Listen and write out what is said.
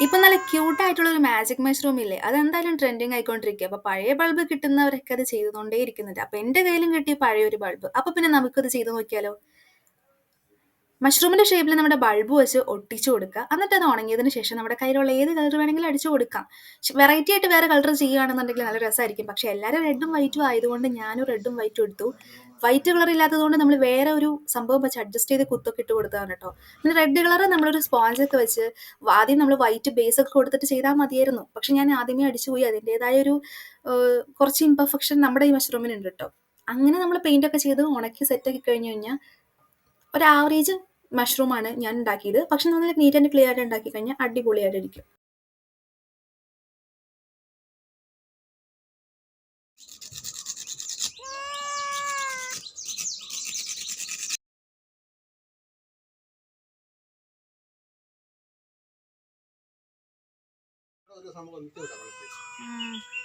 ഇപ്പൊ നല്ല ക്യൂട്ടായിട്ടുള്ള ഒരു മാജിക് മഷ്റൂം ഇല്ലേ? അതെന്തായാലും ട്രെൻഡിങ് ആയിക്കൊണ്ടിരിക്കുക. അപ്പൊ പഴയ ബൾബ് കിട്ടുന്നവരൊക്കെ അത് ചെയ്തുകൊണ്ടേ ഇരിക്കുന്നുണ്ട്. അപ്പൊ എന്റെ കയ്യിലും കിട്ടി പഴയൊരു ബൾബ്. അപ്പൊ പിന്നെ നമുക്കത് ചെയ്തു നോക്കിയാലോ? മഷ്റൂമിന്റെ ഷേപ്പിൽ നമ്മുടെ ബൾബ് വെച്ച് ഒട്ടിച്ചു കൊടുക്കുക. എന്നിട്ട് അത് ഉണങ്ങിയതിന് ശേഷം നമ്മുടെ കയ്യിലുള്ള ഏത് കളർ വേണമെങ്കിലും അടിച്ചു കൊടുക്കാം. വെറൈറ്റി ആയിട്ട് വേറെ കളർ ചെയ്യുകയാണെന്നുണ്ടെങ്കിൽ നല്ല രസമായിരിക്കും. പക്ഷെ എല്ലാവരും റെഡും വൈറ്റും ആയതുകൊണ്ട് ഞാനും റെഡും വൈറ്റും എടുത്തു. വൈറ്റ് കളർ ഇല്ലാത്തതുകൊണ്ട് നമ്മൾ വേറെ ഒരു സംഭവം വെച്ച് അഡ്ജസ്റ്റ് ചെയ്ത് കുത്തൊക്കെ ഇട്ട് കൊടുത്തതാണ് കേട്ടോ. പിന്നെ റെഡ് കളർ നമ്മളൊരു സ്പോഞ്ചൊക്കെ വെച്ച് ആദ്യം നമ്മൾ വൈറ്റ് ബേസ് ഒക്കെ കൊടുത്തിട്ട് ചെയ്താൽ മതിയായിരുന്നു. പക്ഷെ ഞാൻ ആദ്യമേ അടിച്ചു പോയി. അതിൻ്റെതായ ഒരു കുറച്ച് ഇംപെർഫെക്ഷൻ നമ്മുടെ ഈ മഷ്റൂമിനുണ്ട് കേട്ടോ. അങ്ങനെ നമ്മൾ പെയിന്റ് ഒക്കെ ചെയ്ത് ഉണക്കി സെറ്റാക്കി കഴിഞ്ഞ് കഴിഞ്ഞാൽ ഒരു ആവറേജ് മഷ്റൂമാണ് ഞാൻ ഉണ്ടാക്കിയത്. പക്ഷെ നല്ല നീറ്റ് ആൻഡ് ക്ലിയർ ആയിട്ട് ഉണ്ടാക്കി കഴിഞ്ഞാൽ അടിപൊളിയായിട്ടിരിക്കും. ഒരു സംഭവം നിൽക്കില്ല.